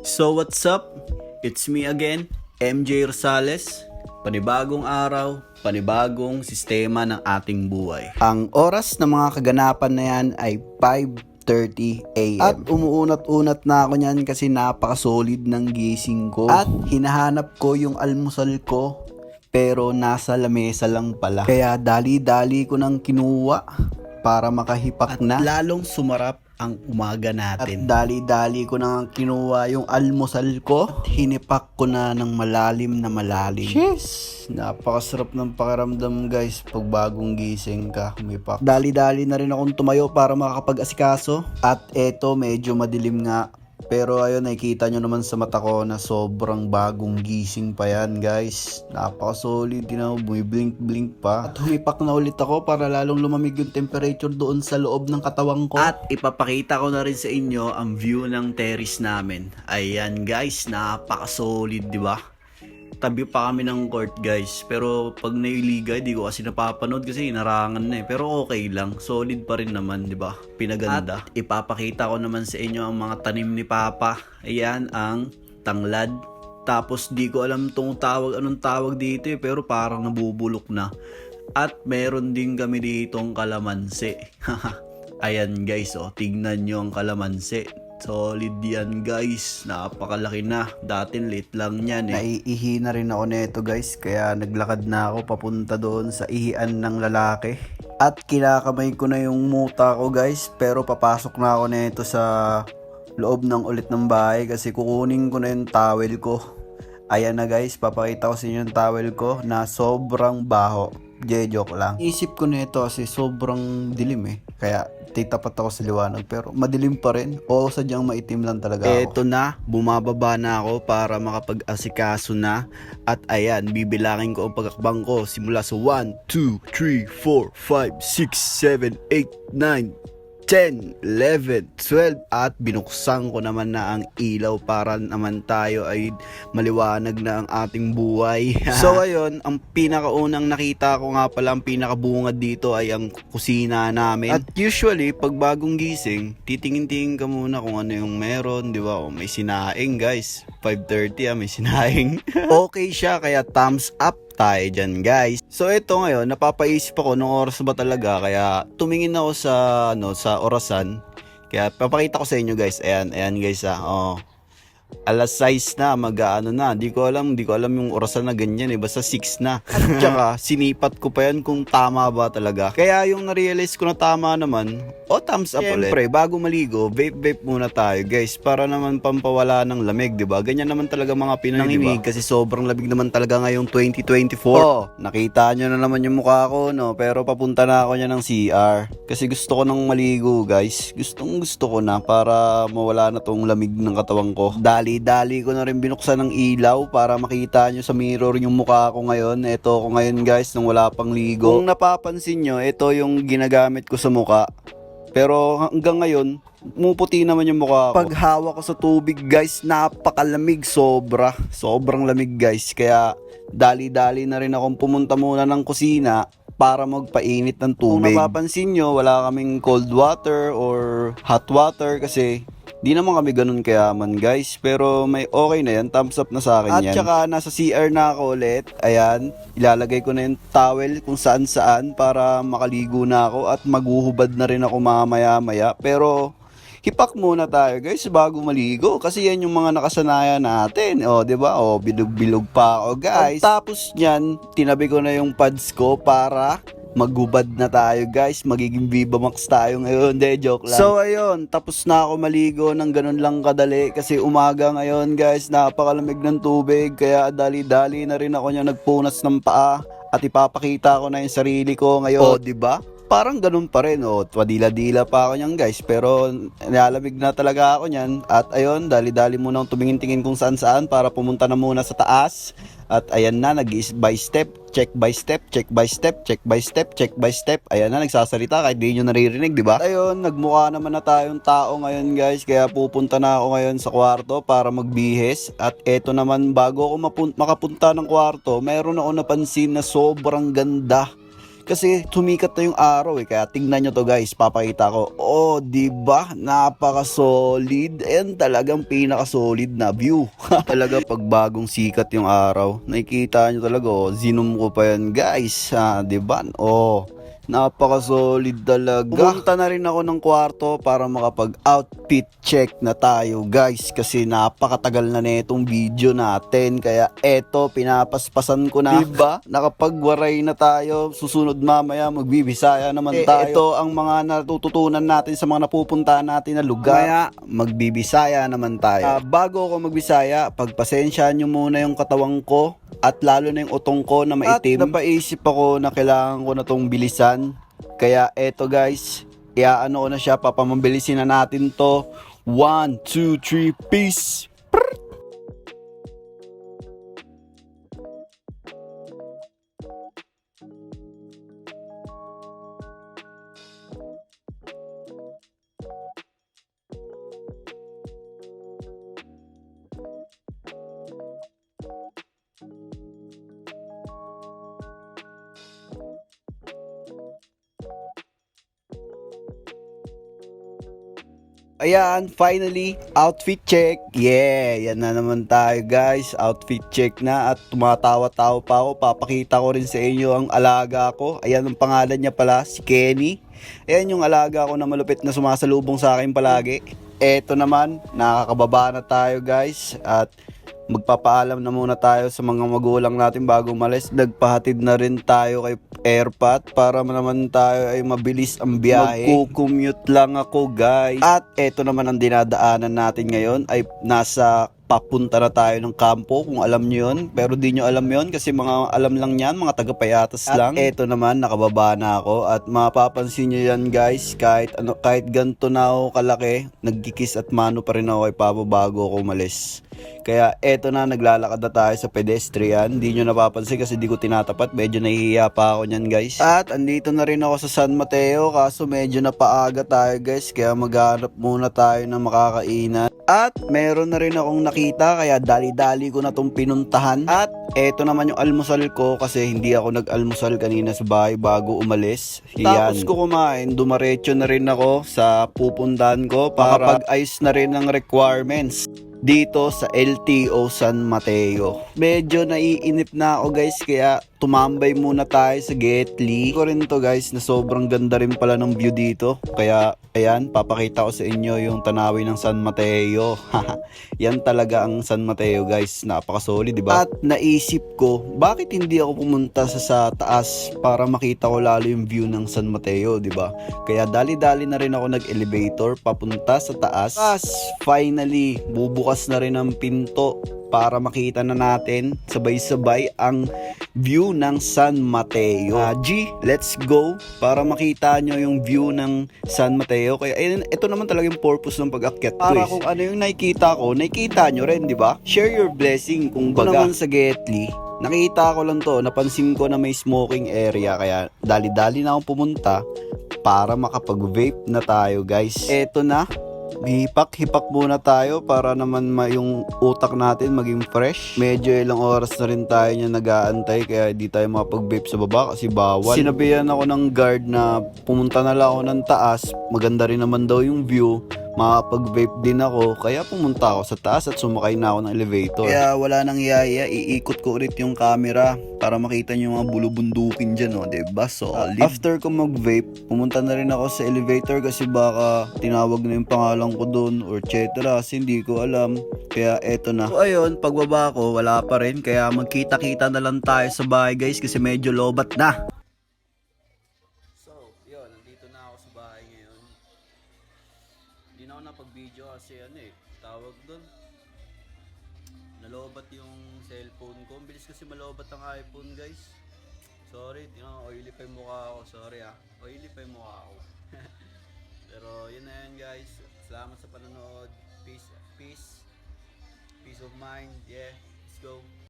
So what's up? It's me again, MJ Rosales. Panibagong araw, panibagong sistema ng ating buhay. Ang oras ng mga kaganapan na yan ay 5:30 AM. At umuunat-unat na ako niyan kasi napaka-solid ng gising ko. At hinahanap ko yung almusal ko pero nasa lamesa lang pala. Kaya dali-dali ko nang kinuha para makahipak na. At lalong sumarap ang umaga natin. At dali-dali ko na kinuha yung almusal ko. At hinipak ko na ng malalim na malalim. Yes! Napakasarap ng pakiramdam guys pag bagong gising ka, humipak. Dali-dali na rin akong tumayo para makakapag-asikaso. At eto medyo madilim nga. Pero ayun, nakikita nyo naman sa mata ko na sobrang bagong gising pa yan guys. Napaka-solid, bumiblink-blink pa. At humipak na ulit ako para lalong lumamig yung temperature doon sa loob ng katawang ko. At ipapakita ko na rin sa inyo ang view ng terrace namin. Ayan guys, napaka-solid, di ba? Tabi pa kami ng court guys, pero pag nailiga di ko kasi napapanood kasi inarangan na eh. Pero okay lang, solid pa rin naman, di ba? Pinaganda. At ipapakita ko naman sa inyo ang mga tanim ni Papa. Ayan ang tanglad. Tapos di ko alam anong tawag dito eh, pero parang nabubulok na. At meron din kami ditong kalamansi. Ayan guys, tignan nyo ang kalamansi. Solid yan guys, napakalaki na. Dati late lang yan eh. Naiihi na rin ako nito guys, kaya naglakad na ako papunta doon sa ihian ng lalaki. At kinakamay ko na yung muta ko guys, pero papasok na ako nito sa loob ng ulit ng bahay kasi kukunin ko na yung towel ko. Ayan na guys, papakita ko sa inyo yung towel ko na sobrang baho. Joke lang. Isip ko nito kasi sobrang dilim eh. Kaya titapat ako sa liwanag pero madilim pa rin o sadyang maitim lang talaga ako. Eto na, bumababa na ako para makapag-asikaso na. At ayan, bibilangin ko ang pagakbang ko simula sa 1, 2, 3, 4, 5, 6, 7, 8, 9, 10, 11, 12 at binuksan ko naman na ang ilaw para naman tayo ay maliwanag na ang ating buhay. So ayun, ang pinakaunang nakita ko nga pala, ang pinakabungad dito ay ang kusina namin. At usually, pag bagong gising, titingin-tingin ka muna kung ano yung meron, di ba? O, may sinaing guys, 5:30 may sinaing. Okay siya, kaya thumbs up tayo dyan guys. So ito ngayon, napapaisip ako nung oras ba talaga, kaya tumingin ako sa orasan. Kaya papakita ko sa inyo guys. Ayan guys alas 6 na, di ko alam yung orasan na ganyan eh, basta 6 na. At saka sinipat ko pa yan kung tama ba talaga. Kaya yung na-realize ko na tama naman, thumbs up ulit. Siyempre, bago maligo, vape muna tayo guys, para naman pampawala ng lamig, di ba? Ganyan naman talaga mga Pinoy, diba? Kasi sobrang lamig naman talaga ngayong 2024. Nakita nyo na naman yung mukha ko, no? Pero papunta na ako niya ng CR. Kasi gusto ko nang maligo guys. Gusto ko na para mawala na tong lamig ng katawang ko. Dali ko na rin binuksan ng ilaw para makita nyo sa mirror yung mukha ko ngayon. Ito ko ngayon guys, nung wala pang ligo. Kung napapansin nyo, ito yung ginagamit ko sa mukha. Pero hanggang ngayon, muputi naman yung mukha ko. Pag hawak ko sa tubig guys, napakalamig, sobrang lamig guys. Kaya dali-dali na rin akong pumunta muna ng kusina para magpainit ng tubig. Kung napapansin nyo, wala kaming cold water or hot water kasi di naman kami ganun kayaman guys. Pero may okay na yan, thumbs up na sa akin yan. At saka nasa CR na ako ulit. Ayan, ilalagay ko na yung towel kung saan para makaligo na ako. At maghuhubad na rin ako mamaya. Pero hipak muna tayo guys bago maligo kasi yan yung mga nakasanayan natin. Di ba? Bilog-bilog pa ako guys. At tapos niyan, tinabi ko na yung pads ko para maghubad na tayo guys. Magiging Viva Max tayo ngayon. Joke lang. So ayun, tapos na ako maligo ng ganun lang kadali kasi umaga ngayon guys, napakalamig ng tubig. Kaya dali-dali na rin ako niya nagpunas ng paa at ipapakita ko na yung sarili ko ngayon. Di ba? Parang ganun pa rin, twadila-dila pa ako niyan guys, pero nalamig na talaga ako niyan. At ayun, dali-dali muna akong tumingin-tingin kung saan para pumunta na muna sa taas. At ayan na, by step, check by step. Ayan na, nagsasalita kahit di nyo naririnig, di ba? Ayun, nagmukha naman na tayong tao ngayon guys, kaya pupunta na ako ngayon sa kwarto para magbihis. At eto naman, bago ako makapunta ng kwarto, mayroon ako napansin na sobrang ganda. Kasi sumikat na yung araw kaya tingnan nyo to guys, papakita ko. Oh, diba? Napaka-solid. Ayan talagang pinaka-solid na view. Talaga pag bagong sikat yung araw, nakikita nyo talaga, oh, zoom ko pa yan guys. Diba? Oh, napaka-solid talaga. Pumunta na rin ako ng kwarto para makapag-outfit check na tayo guys. Kasi napakatagal na netong video natin. Kaya eto, pinapaspasan ko na. Diba? Nakapagwaray na tayo. Susunod mamaya, magbibisaya naman tayo. Ito ang mga natututunan natin sa mga napupuntahan natin na lugar. Kaya magbibisaya naman tayo. Bago ako magbisaya, pagpasensyahan nyo muna yung katawang ko. At lalo na yung utong ko na maitim. At napaisip ako na kailangan ko na tong bilisan. Kaya eto guys, iaano ko na siya, papamabilisin na natin to. 1, 2, 3, peace! Ayan, finally, outfit check. Yeah, yan na naman tayo guys. Outfit check na at tumatawa-tawa pa ako. Papakita ko rin sa inyo ang alaga ko. Ayan ang pangalan niya pala, si Kenny. Ayan yung alaga ko na malupit na sumasalubong sa akin palagi. Eto naman, nakakababa na tayo guys. At magpapaalam na muna tayo sa mga magulang natin bago umalis. Nagpahatid na rin tayo kay Airpat para naman tayo ay mabilis ang biyahe. Magko-commute lang ako guys. At eto naman ang dinadaanan natin ngayon ay nasa papunta na tayo ng kampo, kung alam nyo yun. Pero di nyo alam yun kasi mga alam lang yan, mga taga-payatas lang. At eto naman, nakababa na ako at mapapansin nyo yan guys, kahit ganito na ako kalaki, nagkikis at mano pa rin ako kay Papa bago ako umalis. Kaya eto na, naglalakad na tayo sa pedestrian. Di nyo napapansin kasi di ko tinatapat, medyo nahihiya pa ako nyan guys. At andito na rin ako sa San Mateo, kaso medyo napaaga tayo guys, kaya maghanap muna tayo ng makakainan. At meron na rin akong nakita, kaya dali-dali ko na tong pinuntahan. At eto naman yung almusal ko kasi hindi ako nag-almusal kanina sa bahay bago umalis. Yan. Tapos ko kumain, dumaretso na rin ako sa pupuntahan ko para pag-ayos na rin ng requirements dito sa LTO San Mateo. Medyo naiinip na ako guys, kaya tumambay muna tayo sa Getly. Ko rin to guys na sobrang ganda rin pala ng view dito. Kaya ayan, papakita ko sa inyo yung tanawin ng San Mateo. Yan talaga ang San Mateo guys, napaka-solid, diba? At naisip ko, bakit hindi ako pumunta sa taas para makita ko lalo yung view ng San Mateo, diba? Kaya dali-dali na rin ako nag-elevator papunta sa taas. Finally, bubukas na rin ang pinto para makita na natin sabay-sabay ang view ng San Mateo. Let's go para makita nyo yung view ng San Mateo. Kaya ito naman talaga yung purpose ng pag-akyat ko. Para kung ano yung nakikita ko, nakikita nyo rin, di ba? Share your blessing. Kung baga naman sa Getly, nakita ko lang to, napansin ko na may smoking area, kaya dali-dali na akong pumunta para makapag-vape na tayo guys. Eto na, hipak-hipak muna tayo para naman yung utak natin maging fresh. Medyo ilang oras na rin tayo niya nag-aantay, kaya di tayo makapag-vape sa baba kasi bawal. Sinabihan ako ng guard na pumunta na lang ako ng taas, maganda rin naman daw yung view, makapag-vape din ako, kaya pumunta ako sa taas at sumakay na ako ng elevator. Kaya wala nang yaya, iikot ko ulit yung camera para makita nyo yung mga bulubundukin dyan, oh, diba? Solid. After ko mag-vape, pumunta na rin ako sa elevator kasi baka tinawag na yung pangalan ko doon or etc. Kasi hindi ko alam. Kaya eto na. So ayun, pagbaba ko, wala pa rin. Kaya magkita-kita na lang tayo sa bahay guys kasi medyo lobat na. So, yun, nandito na ako sa bahay ngayon. Hindi na ako napag-video kasi tawag doon, nalobat yung cellphone ko. Ang bilis kasi malobat ang iPhone guys. Sorry, oily pa yung mukha ko. Sorry oily pa yung mukha ko. Pero yun na yan guys. Salamat sa panonood. Peace of mind. Yeah, let's go.